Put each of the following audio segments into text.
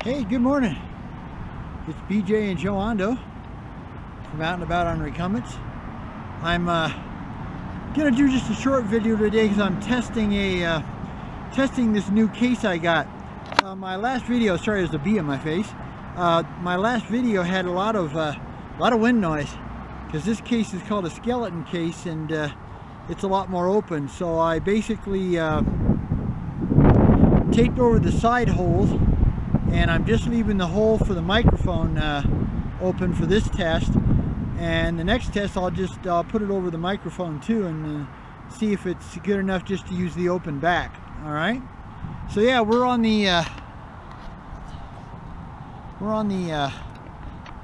Hey, good morning. It's BJ and Joe Ondo from Out and About on Recumbents. I'm gonna do just a short video today because I'm testing this new case I got. My last video, sorry, there's a bee in my face. My last video had a lot of wind noise because this case is called a skeleton case, and it's a lot more open. So I basically taped over the side holes, and I'm just leaving the hole for the microphone open for this test. And the next test I'll put it over the microphone too, and see if it's good enough just to use the open back. All right. So yeah, we're on the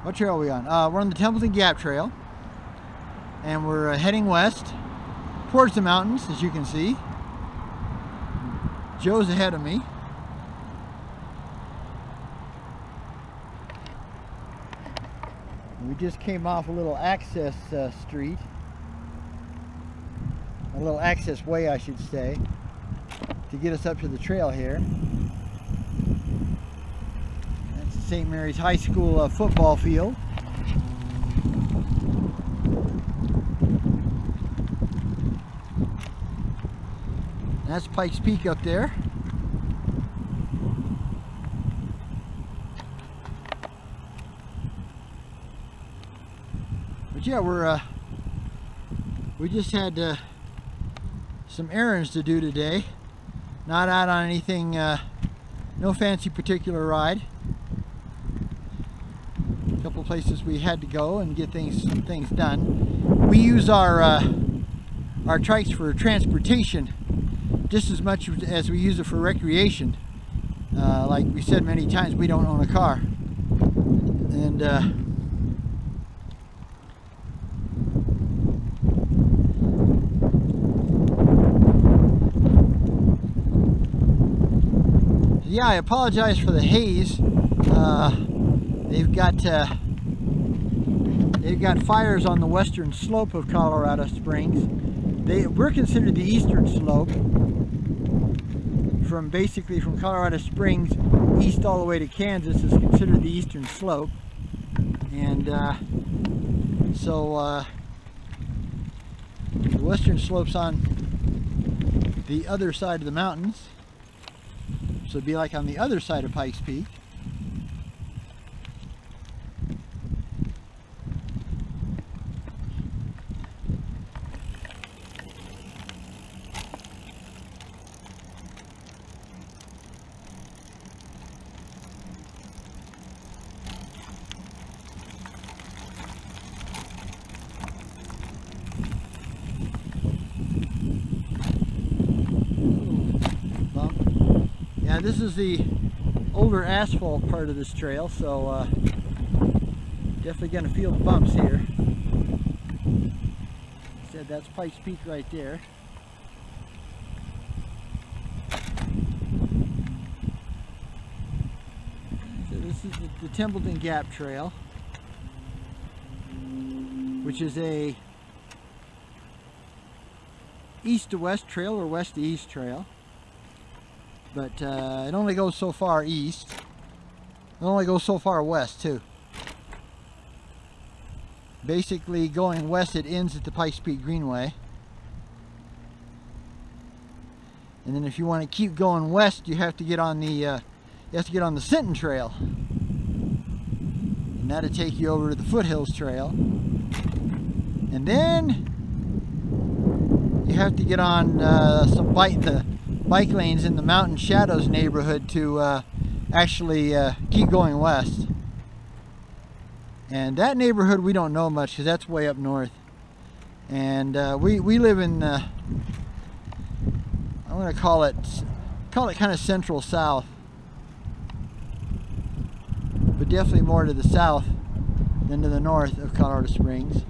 what trail are we on? We're on the Templeton Gap Trail, and we're heading west towards the mountains, as you can see. Joe's ahead of me. We just came off a little access street, a little access way, I should say, to get us up to the trail here. That's the St. Mary's High School football field. That's Pikes Peak up there. But yeah, we just had some errands to do today. Not out on anything, no fancy particular ride. A couple places we had to go and get some things done. We use our trikes for transportation just as much as we use it for recreation. Like we said many times, we don't own a car. And yeah, I apologize for the haze. They've got fires on the western slope of Colorado Springs. We're considered the eastern slope, basically from Colorado Springs east all the way to Kansas is considered the eastern slope. And so the western slope's on the other side of the mountains. So it'd be like on the other side of Pikes Peak. Yeah, this is the older asphalt part of this trail, so definitely going to feel the bumps here. Said that's Pikes Peak right there. So this is the Templeton Gap Trail, which is a east to west trail or west to east trail. But it only goes so far east. It only goes so far west too. Basically, going west, it ends at the Pikes Peak Greenway. And then if you want to keep going west, you have to get on the Sinton Trail, and that'll take you over to the Foothills Trail. And then you have to get on the bike lanes in the Mountain Shadows neighborhood to actually keep going west. And that neighborhood we don't know much because that's way up north. And we live in I'm going to call it kind of central south, but definitely more to the south than to the north of Colorado Springs.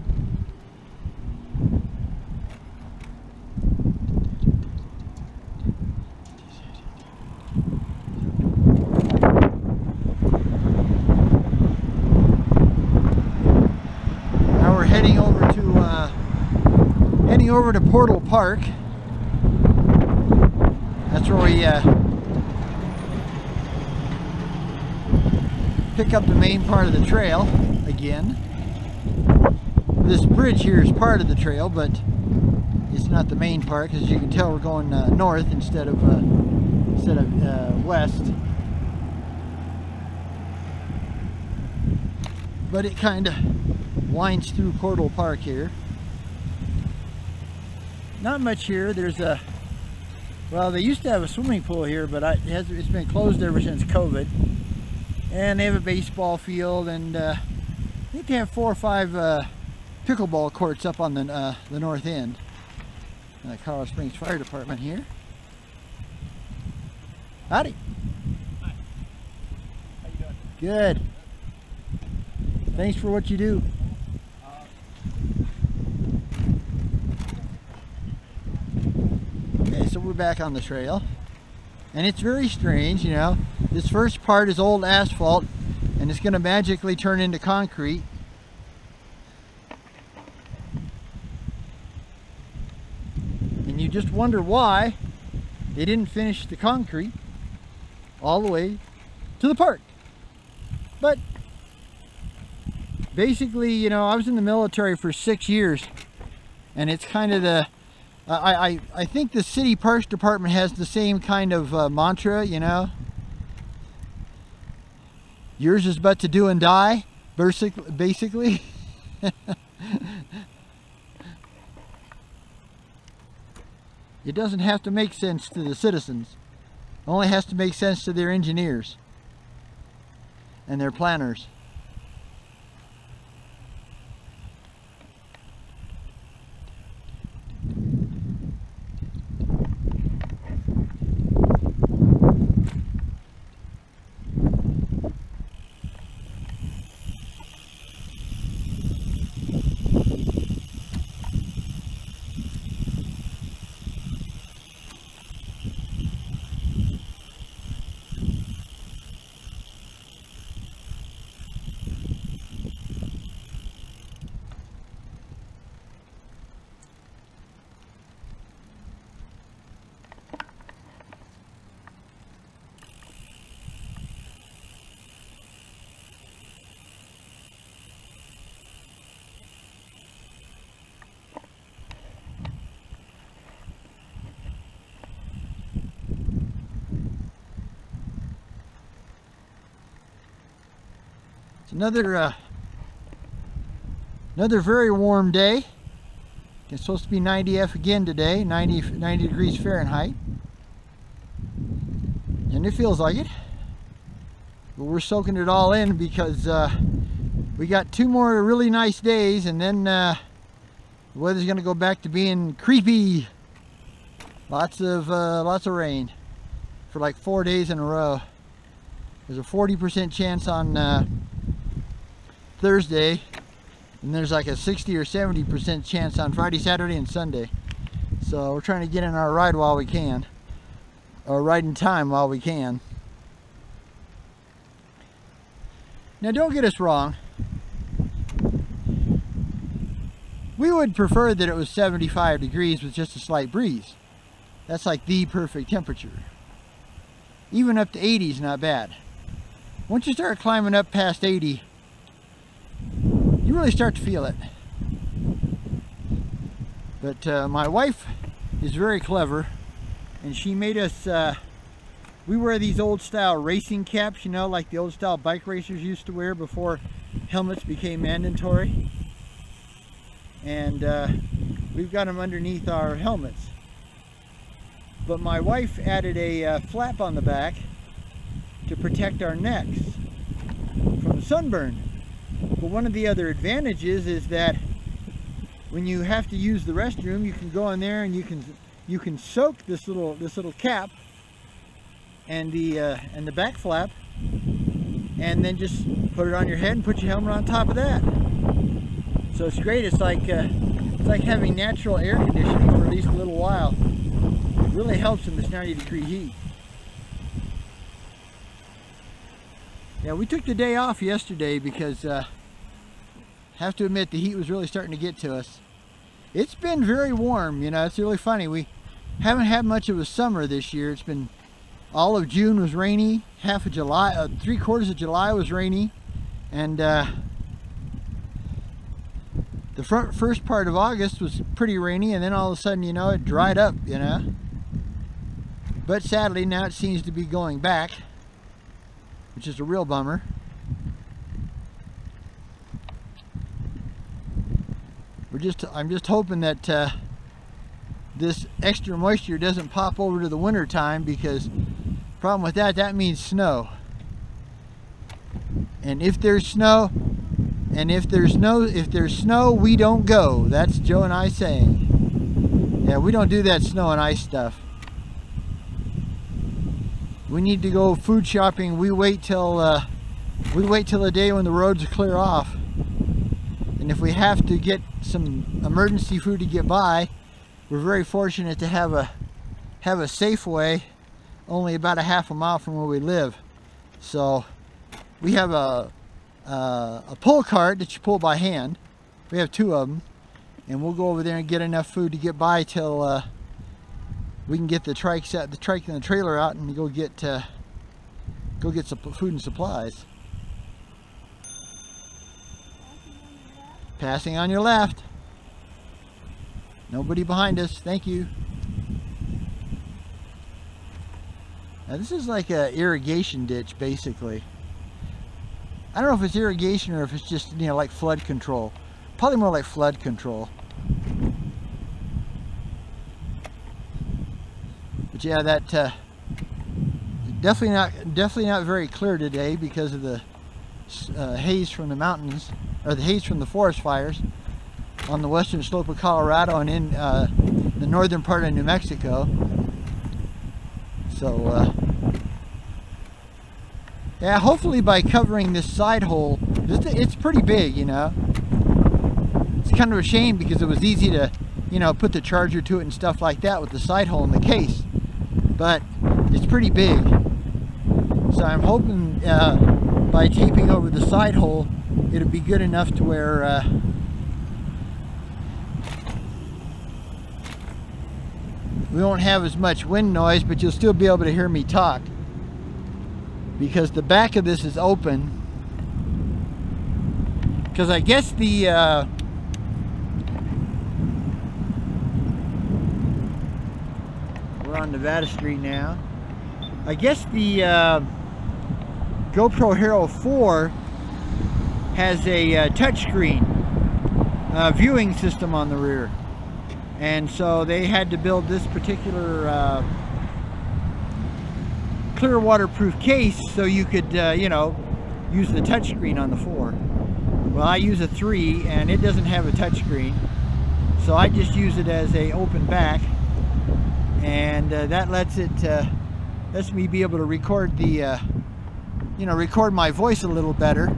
Over to Portal Park. That's where pick up the main part of the trail again. This bridge here is part of the trail, but it's not the main part, because as you can tell we're going north instead of west. But it kind of winds through Cordell Park here. Not much here. There's a, well, they used to have a swimming pool here, but it's been closed ever since COVID. And they have a baseball field, and I think they have 4 or 5 pickleball courts up on the north end. Colorado Springs Fire Department here. Howdy. Hi. How you doing? Good. Thanks for what you do. Okay, so we're back on the trail. And it's very strange, you know. This first part is old asphalt, and it's going to magically turn into concrete. And you just wonder why they didn't finish the concrete all the way to the park. But basically, you know, I was in the military for 6 years, and it's kind of the, I think the city parks department has the same kind of mantra, you know. Yours is but to do and die, basically. It doesn't have to make sense to the citizens. It only has to make sense to their engineers and their planners. It's another very warm day. It's supposed to be 90 again today, 90 degrees Fahrenheit. And it feels like it. But we're soaking it all in because we got 2 more really nice days, and then the weather's going to go back to being creepy. Lots of rain for like 4 days in a row. There's a 40% chance on Thursday, and there's like a 60 or 70% chance on Friday, Saturday, and Sunday. So we're trying to get in our ride while we can, or ride in time while we can. Now don't get us wrong, we would prefer that it was 75 degrees with just a slight breeze. That's like the perfect temperature. Even up to 80 is not bad. Once you start climbing up past 80, you really start to feel it. But my wife is very clever, and she made us, we wear these old style racing caps, you know, like the old style bike racers used to wear before helmets became mandatory. And we've got them underneath our helmets. But my wife added a flap on the back to protect our necks from the sunburn. But one of the other advantages is that when you have to use the restroom, you can go in there and you can soak this little cap and the back flap, and then just put it on your head and put your helmet on top of that. So it's great. It's like having natural air conditioning for at least a little while. It really helps in this 90-degree heat. Yeah, we took the day off yesterday because I have to admit the heat was really starting to get to us. It's been very warm, you know. It's really funny. We haven't had much of a summer this year. It's been all of June was rainy, half of July, 3/4 of July was rainy, and the first part of August was pretty rainy, and then all of a sudden, you know, it dried up, you know. But sadly, now it seems to be going back, which is a real bummer. I'm just hoping that this extra moisture doesn't pop over to the winter time, because problem with that means snow. And if there's snow, we don't go. That's Joe and I saying. Yeah, we don't do that snow and ice stuff. We need to go food shopping. We wait till the day when the roads clear off. And if we have to get some emergency food to get by, we're very fortunate to have a Safeway only about a half a mile from where we live. So we have a pull cart that you pull by hand. We have 2 of them, and we'll go over there and get enough food to get by till we can get the trike and the trailer out and go get some food and supplies. Passing on your left. Nobody behind us. Thank you. Now this is like a irrigation ditch, basically. I don't know if it's irrigation or if it's just, you know, like flood control. Probably more like flood control. But yeah, that definitely not very clear today because of the haze from the mountains, or the haze from the forest fires on the western slope of Colorado and in the northern part of New Mexico. So yeah, hopefully by covering this side hole, it's pretty big, you know. It's kind of a shame because it was easy to, you know, put the charger to it and stuff like that with the side hole in the case, but it's pretty big. So I'm hoping by taping over the side hole, it'll be good enough to where we won't have as much wind noise, but you'll still be able to hear me talk, because the back of this is open. Because I guess the we're on Nevada Street now. I guess the GoPro Hero 4 has a touchscreen viewing system on the rear, and so they had to build this particular clear waterproof case so you could you know, use the touchscreen on the 4. Well, I use a 3 and it doesn't have a touchscreen, so I just use it as a open back, and that lets me be able to record the you know, record my voice a little better.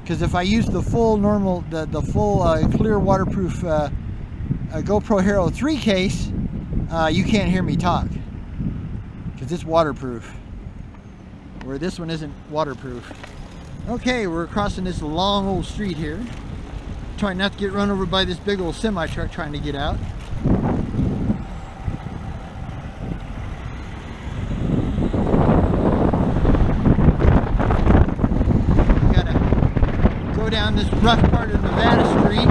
Because if I use the full normal, the full clear waterproof GoPro Hero 3 case, you can't hear me talk because it's waterproof, where this one isn't waterproof. Okay, we're crossing this long old street here, trying not to get run over by this big old semi truck trying to get out. Down this rough part of Nevada Street.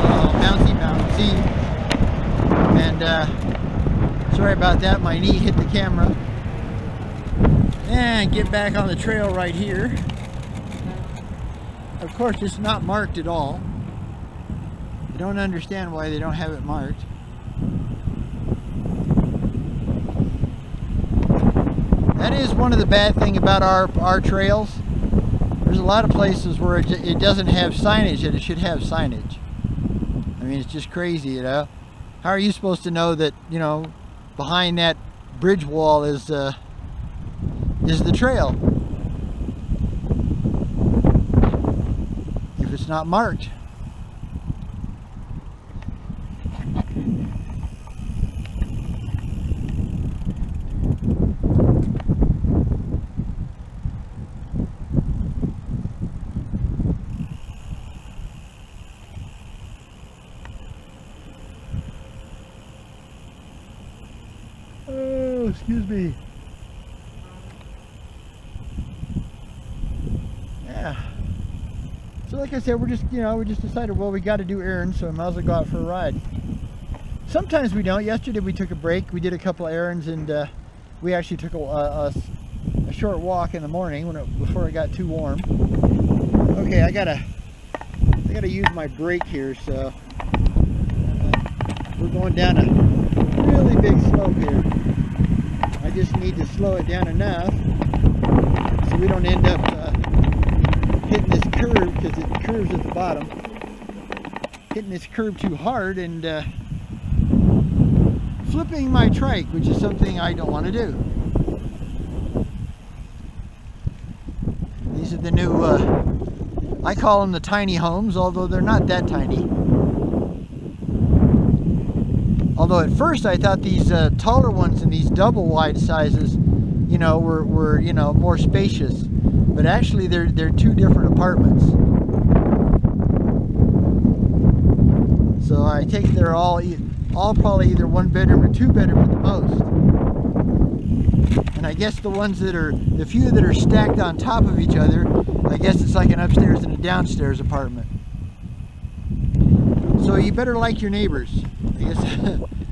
Oh, bouncy. And sorry about that, my knee hit the camera. And get back on the trail right here. Of course, it's not marked at all. I don't understand why they don't have it marked. That is one of the bad things about our trails. There's a lot of places where it doesn't have signage that it should have signage. I mean, it's just crazy, you know. How are you supposed to know that, you know, behind that bridge wall is the trail if it's not marked? Oh, excuse me. Yeah. So like I said, we just decided, well, we got to do errands, so I might as well go out for a ride. Sometimes we don't. Yesterday we took a break. We did a couple errands, and we actually took a short walk in the morning before it got too warm. Okay, I gotta use my brake here, so we're going down a really big slope here. I just need to slow it down enough so we don't end up hitting this curve, because it curves at the bottom. Hitting this curve too hard and flipping my trike, which is something I don't want to do. These are the new, I call them the tiny homes, although they're not that tiny. Although at first I thought these taller ones in these double wide sizes, you know, were you know, more spacious. But actually they're two different apartments. So I take they're all probably either one bedroom or two bedroom at the most. And I guess the ones that are, the few that are stacked on top of each other, I guess it's like an upstairs and a downstairs apartment. So you better like your neighbors. I guess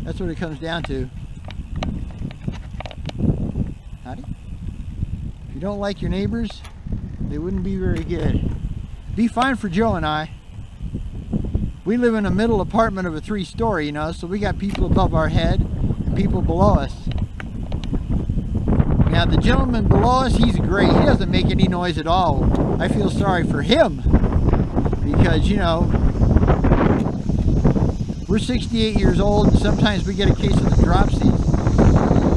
that's what it comes down to. Howdy. If you don't like your neighbors, they wouldn't be very good. Be fine for Joe and I. We live in a middle apartment of a 3-story, you know, so we got people above our head and people below us. Now the gentleman below us, he's great. He doesn't make any noise at all. I feel sorry for him because, you know, we're 68 years old and sometimes we get a case of the dropsies.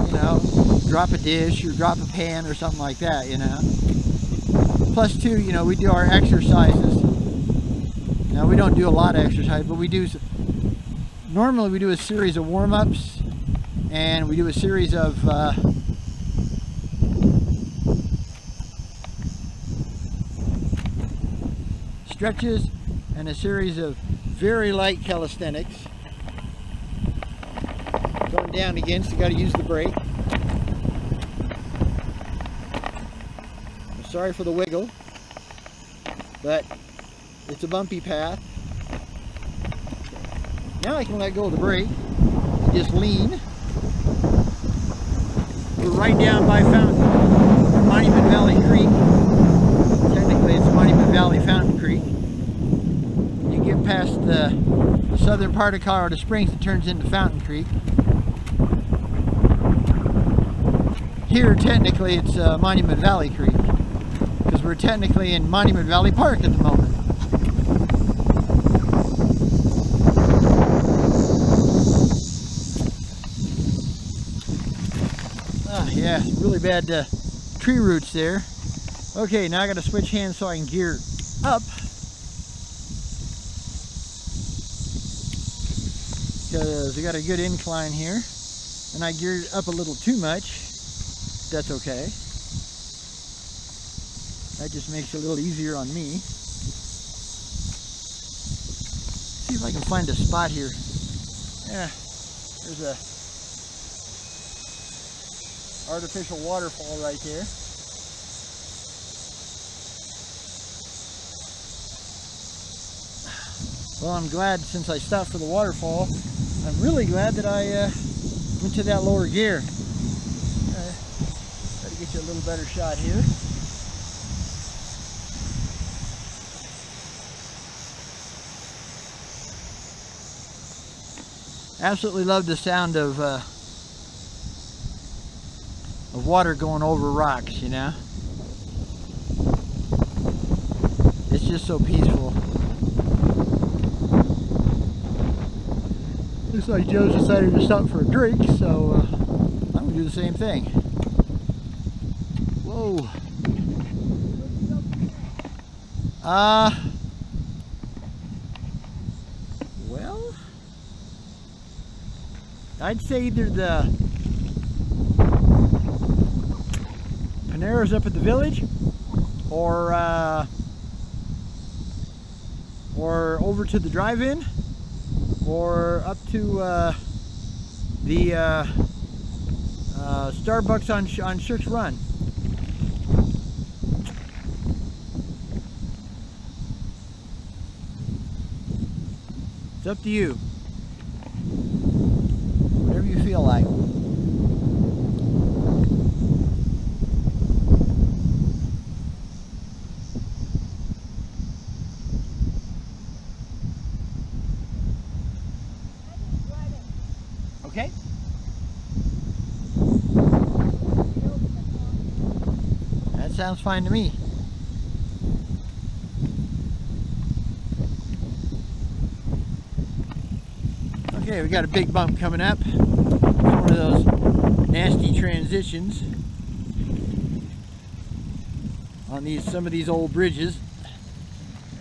You know, drop a dish or drop a pan or something like that, you know. Plus two, you know, we do our exercises. Now we don't do a lot of exercise, but we do, normally we do a series of warm-ups and we do a series of stretches and a series of very light calisthenics. Going down again, so you got to use the brake. I'm sorry for the wiggle, but it's a bumpy path. Now I can let go of the brake and just lean. We're right down by Monument Valley Creek. Technically it's Monument Valley Fountain Creek. You get past the southern part of Colorado Springs, it turns into Fountain Creek. Here technically it's Monument Valley Creek, because we're technically in Monument Valley Park at the moment. Yeah, really bad tree roots there. Okay, now I got to switch hands so I can gear up, because we got a good incline here, and I geared up a little too much. That's okay. That just makes it a little easier on me. See if I can find a spot here. Yeah, there's a artificial waterfall right there. Well, I'm glad, since I stopped for the waterfall, I'm really glad that I went to that lower gear. Try to get you a little better shot here. Absolutely love the sound of water going over rocks, you know. It's just so peaceful. Looks like Joe's decided to stop for a drink, so I'm gonna do the same thing. Whoa. Well, I'd say either the Panera's up at the village, or over to the drive-in, or up to the Starbucks on Shook's Run. It's up to you. Whatever you feel like. Okay. That sounds fine to me. Okay, we got a big bump coming up. It's one of those nasty transitions on some of these old bridges.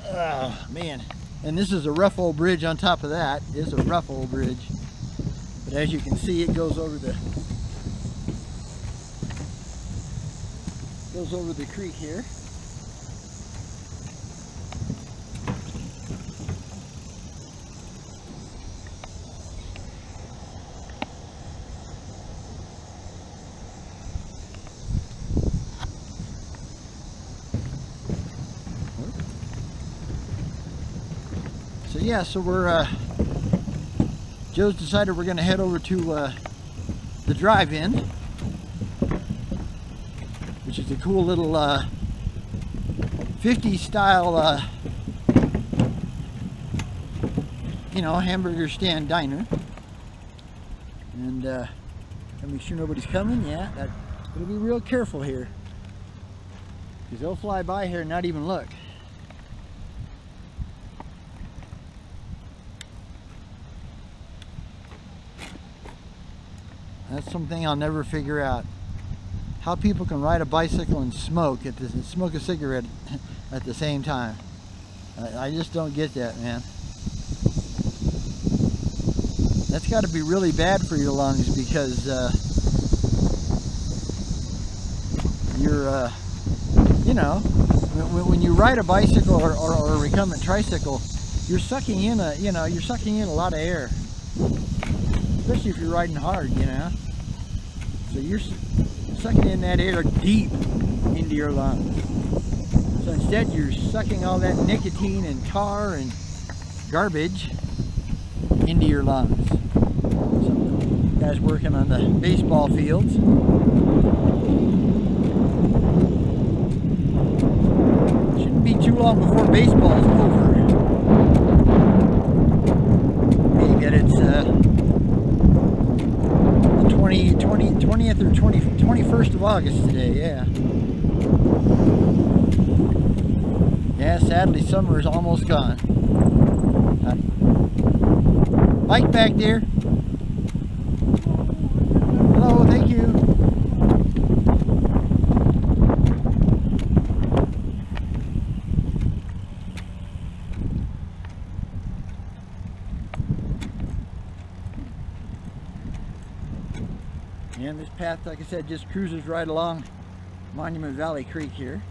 Oh man. And this is a rough old bridge on top of that. It's a rough old bridge. But as you can see, it goes over the creek here. So yeah, so we're Joe's decided we're going to head over to the drive-in, which is a cool little 50s style, you know, hamburger stand diner. And let me sure nobody's coming. Yeah, gotta be real careful here, because they'll fly by here and not even look. That's something I'll never figure out. How people can ride a bicycle and smoke smoke a cigarette at the same time. I just don't get that, man. That's got to be really bad for your lungs, because you're, you know, when you ride a bicycle or a recumbent tricycle, you're sucking in a lot of air. Especially if you're riding hard, you know. So you're sucking in that air deep into your lungs. So instead you're sucking all that nicotine and tar and garbage into your lungs. So guys working on the baseball fields. Shouldn't be too long before baseball's over. Maybe it's 20th or 21st of August today, yeah. Yeah, sadly summer is almost gone. Mike back there. Hello, thank you. And this path, like I said, just cruises right along Monument Valley Creek here.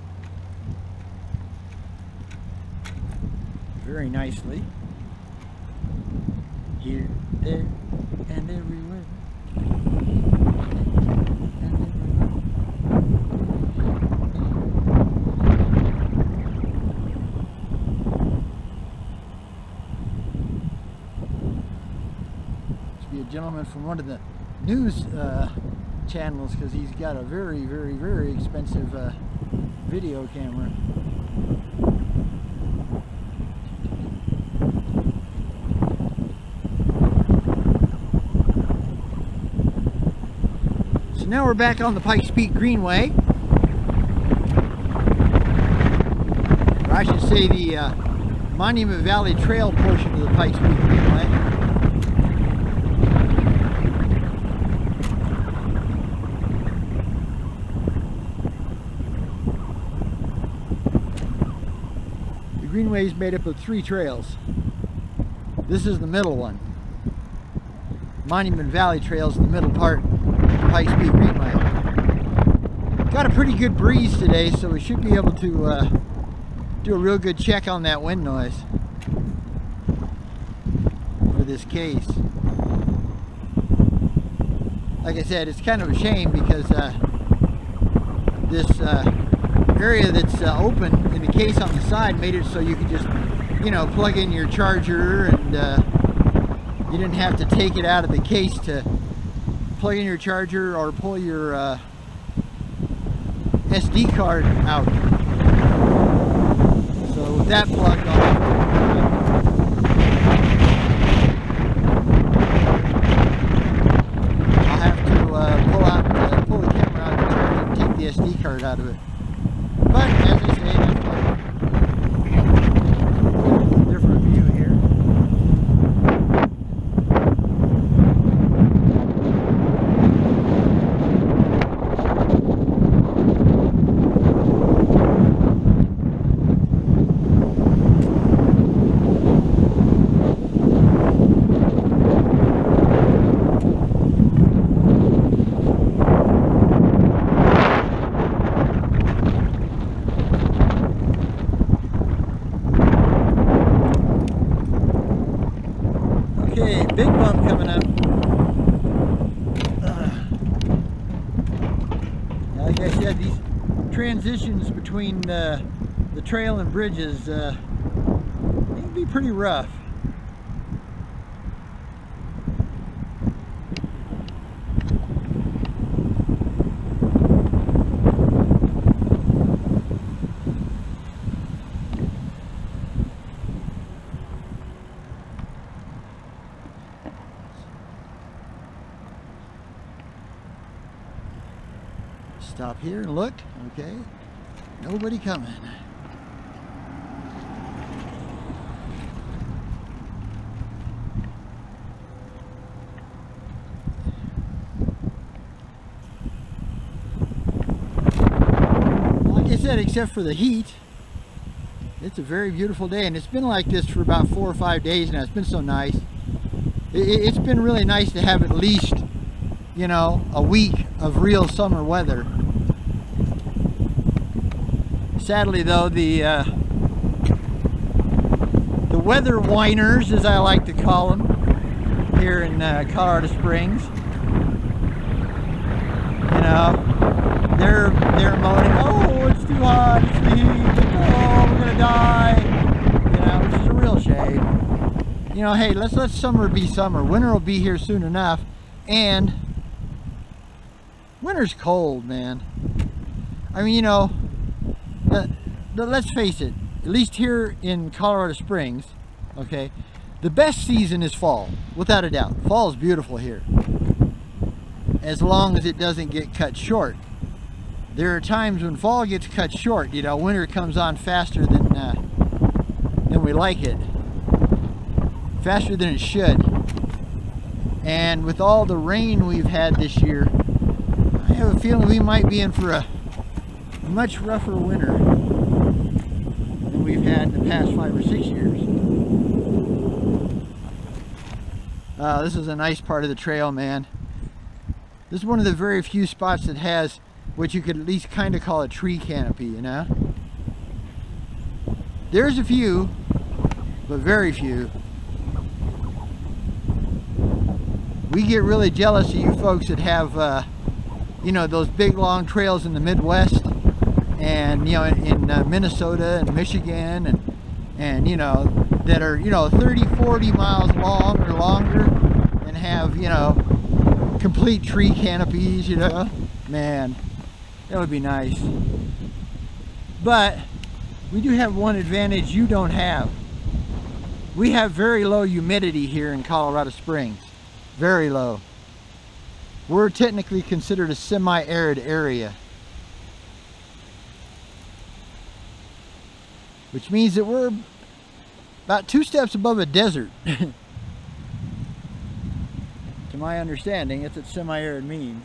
Very nicely. Here, there, and everywhere. Must be a gentleman from one of the news channels, because he's got a very, very, very expensive video camera. So now we're back on the Pikes Peak Greenway, or I should say the Monument Valley Trail portion of the Pikes Peak Greenway. Greenway is made up of 3 trails. This is the middle one. Monument Valley Trail is the middle part of the Pikes Peak Greenway. Got a pretty good breeze today, so we should be able to do a real good check on that wind noise for this case. like I said, it's kind of a shame because this area that's open in the case on the side made it so you could just, you know, plug in your charger, and you didn't have to take it out of the case to plug in your charger or pull your SD card out. So with that plugged off, I'll have to pull the camera out of the charger and take the SD card out of it. But as I say, that's a different view here. Okay, big bump coming up. Like I said, these transitions between the trail and bridges can be pretty rough. Stop here and look. Okay, nobody coming. Like I said, except for the heat, it's a very beautiful day, and it's been like this for about 4 or 5 days now. It's been so nice. It's been really nice to have at least, you know, a week of real summer weather. Sadly though, the weather whiners, as I like to call them, here in Colorado Springs, you know, they're moaning, oh, it's too hot, it's the heat, oh, we're gonna die, you know, which is a real shame. You know, hey, let's let summer be summer. Winter will be here soon enough, and winter's cold, man. I mean, you know, let's face it, at least here in Colorado Springs, okay, the best season is fall, without a doubt. Fall is beautiful here, as long as it doesn't get cut short. There are times when fall gets cut short, you know, winter comes on faster than we like it, faster than it should. And with all the rain we've had this year, I have a feeling we might be in for a much rougher winter than we've had in the past 5 or 6 years. This is a nice part of the trail, man. This is one of the very few spots that has what you could at least kind of call a tree canopy, you know? There's a few, but very few. We get really jealous of you folks that have you know, those big long trails in the Midwest, and, you know, in Minnesota and Michigan, and you know, that are, you know, 30-40 miles long or longer, and have, you know, complete tree canopies, you know. Man, that would be nice. But we do have one advantage you don't have. We have very low humidity here in Colorado Springs. Very low. We're technically considered a semi-arid area, which means that we're about 2 steps above a desert. To my understanding, that's what semi-arid means.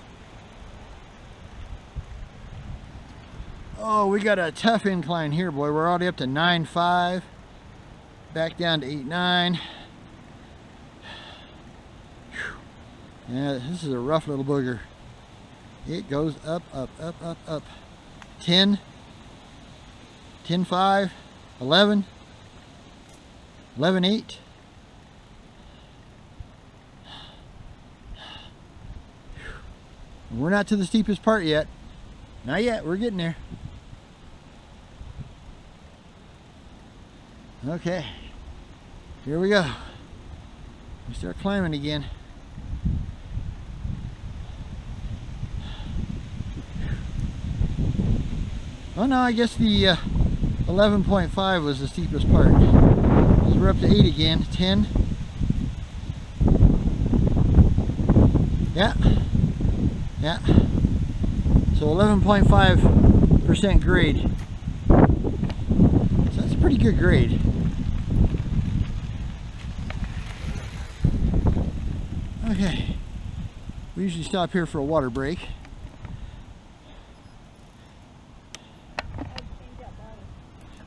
Oh, we got a tough incline here, boy. We're already up to 9.5, back down to 8.9. Yeah, this is a rough little booger. It goes up, up, up, up, up. 10, 10.5, 11, 11.8. We're not to the steepest part yet. Not yet, we're getting there. Okay, here we go. We start climbing again. Oh no, I guess the 11.5 was the steepest part. So we're up to 8 again, 10. Yeah. Yeah. So 11.5% grade. So that's a pretty good grade. Okay. We usually stop here for a water break.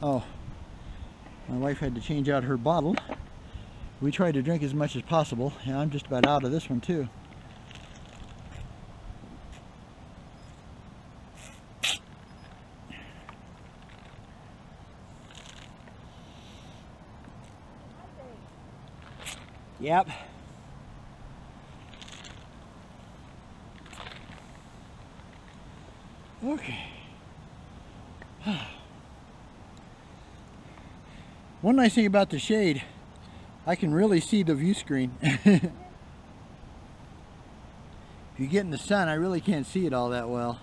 Oh, my wife had to change out her bottle. We tried to drink as much as possible. Yeah, I'm just about out of this one too. Yep. Okay. One nice thing about the shade, I can really see the view screen. If you get in the sun, I really can't see it all that well.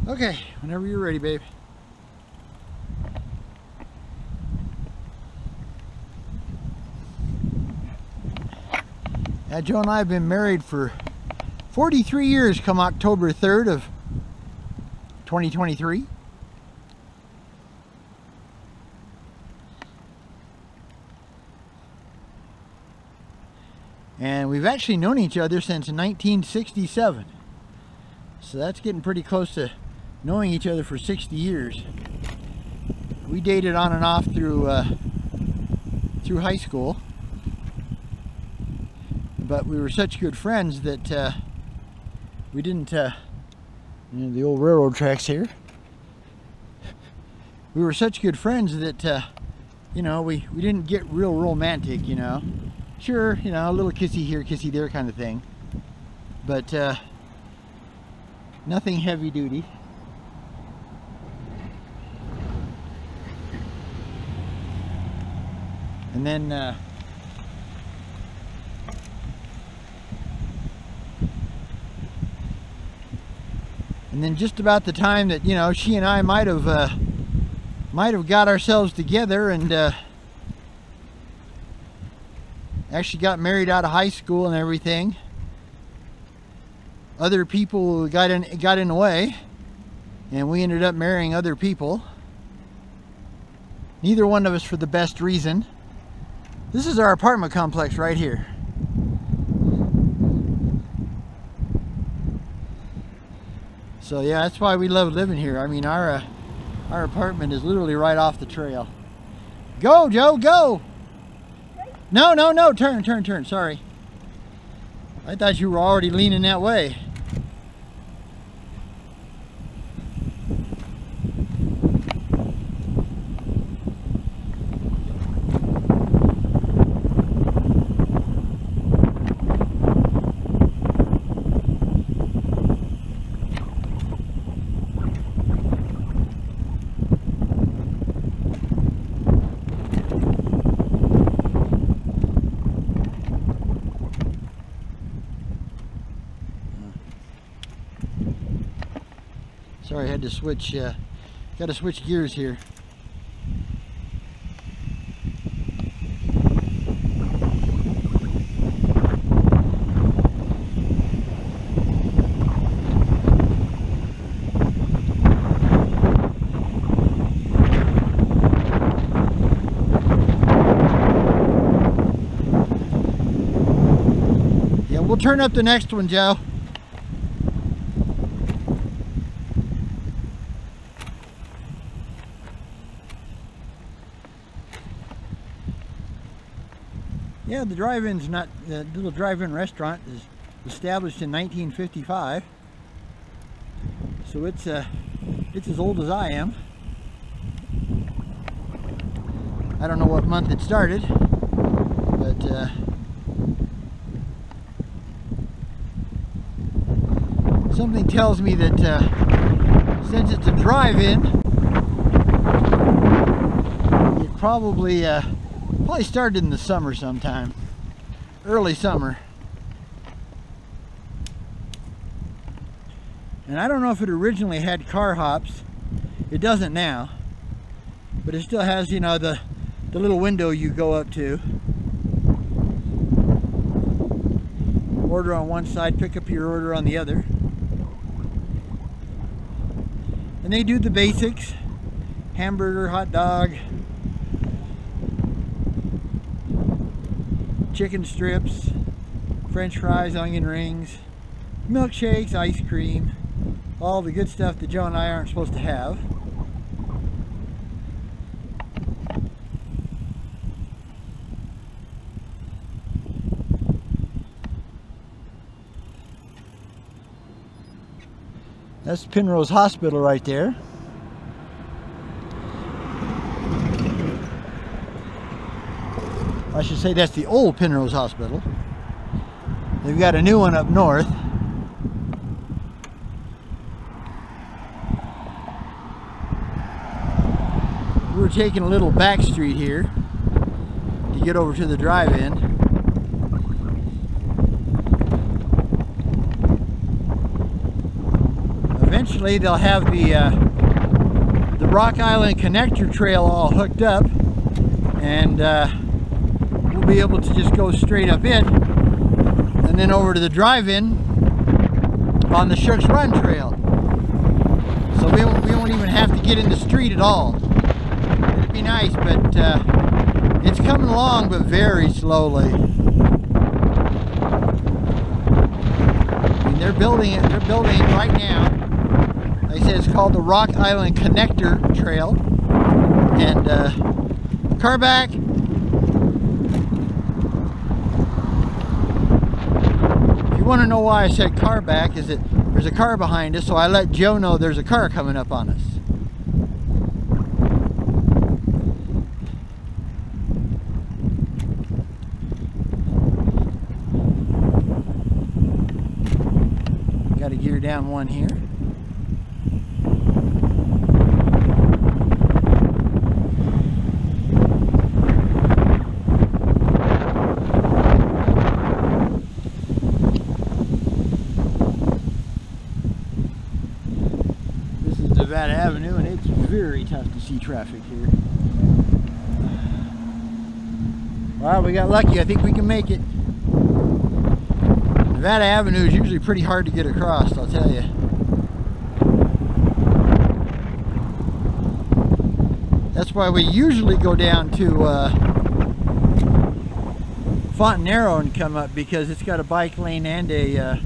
Okay, whenever you're ready, babe. Now, Joe and I have been married for 43 years come October 3rd of 2023. And we've actually known each other since 1967. So that's getting pretty close to knowing each other for 60 years. We dated on and off through high school. But we were such good friends that we didn't, you know, the old railroad tracks here. We were such good friends that, you know, we didn't get real romantic, you know. Sure, you know, a little kissy here, kissy there kind of thing. But nothing heavy duty. And then just about the time that, you know, she and I might have got ourselves together and actually got married out of high school and everything, other people got in the way, and we ended up marrying other people. Neither one of us for the best reason. This is our apartment complex right here. So yeah, that's why we love living here. I mean, our apartment is literally right off the trail. Go, Joe, go! No, no, no, turn, turn, turn, sorry. I thought you were already leaning that way. Sorry, I had to switch, got to switch gears here. Yeah, we'll turn up the next one, Joe. Yeah, the drive-in's not, the little drive-in restaurant is established in 1955. So it's as old as I am. I don't know what month it started, but something tells me that since it's a drive-in, it probably started in the summer sometime, early summer. And I don't know if it originally had car hops. It doesn't now, but it still has, you know, the little window you go up to. Order on one side, pick up your order on the other. And they do the basics: hamburger, hot dog, chicken strips, french fries, onion rings, milkshakes, ice cream, all the good stuff that Joe and I aren't supposed to have. That's Penrose Hospital right there. I should say that's the old Penrose Hospital. They've got a new one up north. We're taking a little back street here to get over to the drive-in. Eventually they'll have the Rock Island Connector Trail all hooked up, and we'll be able to just go straight up it and then over to the drive-in on the Shook's Run Trail. So we won't even have to get in the street at all. It'd be nice, but it's coming along, but very slowly. I mean, they're building it. They're building it right now. Like I said, it's called the Rock Island Connector Trail. And car back. If you want to know why I said car back, is that there's a car behind us, so I let Joe know there's a car coming up on us. Got to gear down one here. This is Nevada Avenue, and it's very tough to see traffic here. Well, we got lucky. I think we can make it. Nevada Avenue is usually pretty hard to get across, I'll tell you. That's why we usually go down to Fontanero and come up, because it's got a bike lane and a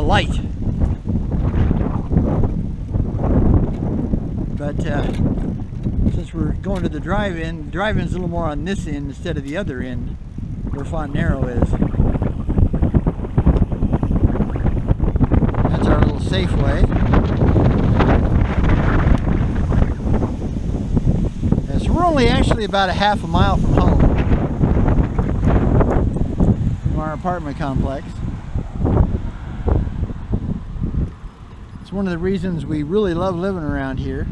light. But since we're going to the drive-in's a little more on this end instead of the other end, where Fontanero is. That's our little Safeway. And so we're only actually about a half a mile from home, from our apartment complex. It's one of the reasons we really love living around here.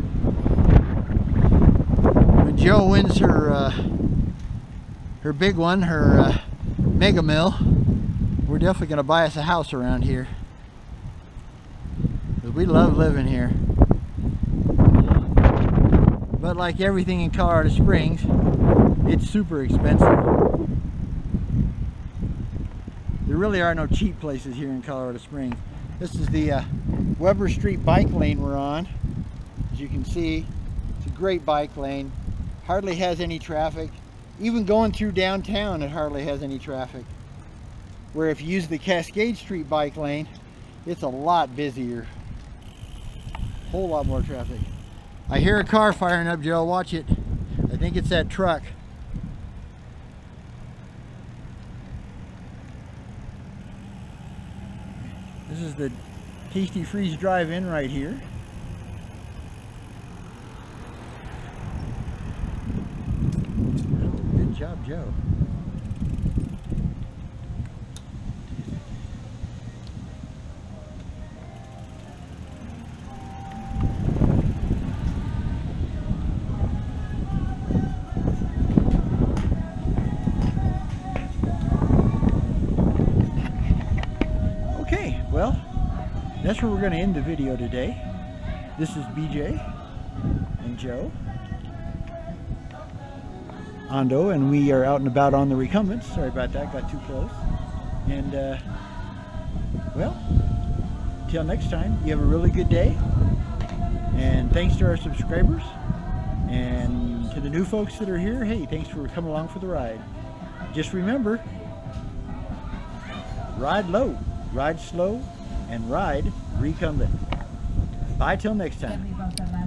When Joe wins her big one, her mega mill, we're definitely going to buy us a house around here, because we love living here. But like everything in Colorado Springs, it's super expensive. There really are no cheap places here in Colorado Springs. This is the Weber Street bike lane we're on. As you can see, it's a great bike lane. Hardly has any traffic. Even going through downtown, it hardly has any traffic. Where if you use the Cascade Street bike lane, it's a lot busier. Whole lot more traffic. I hear a car firing up, Joe. Watch it. I think it's that truck. This is the Tasty Freeze drive-in right here. Joe. Okay, well, that's where we're going to end the video today. This is BJ and Joe Ando, and we are out and about on the recumbents. Sorry about that, got too close. And well, until next time, you have a really good day. And thanks to our subscribers, and to the new folks that are here, hey, thanks for coming along for the ride. Just remember, ride low, ride slow, and ride recumbent. Bye till next time.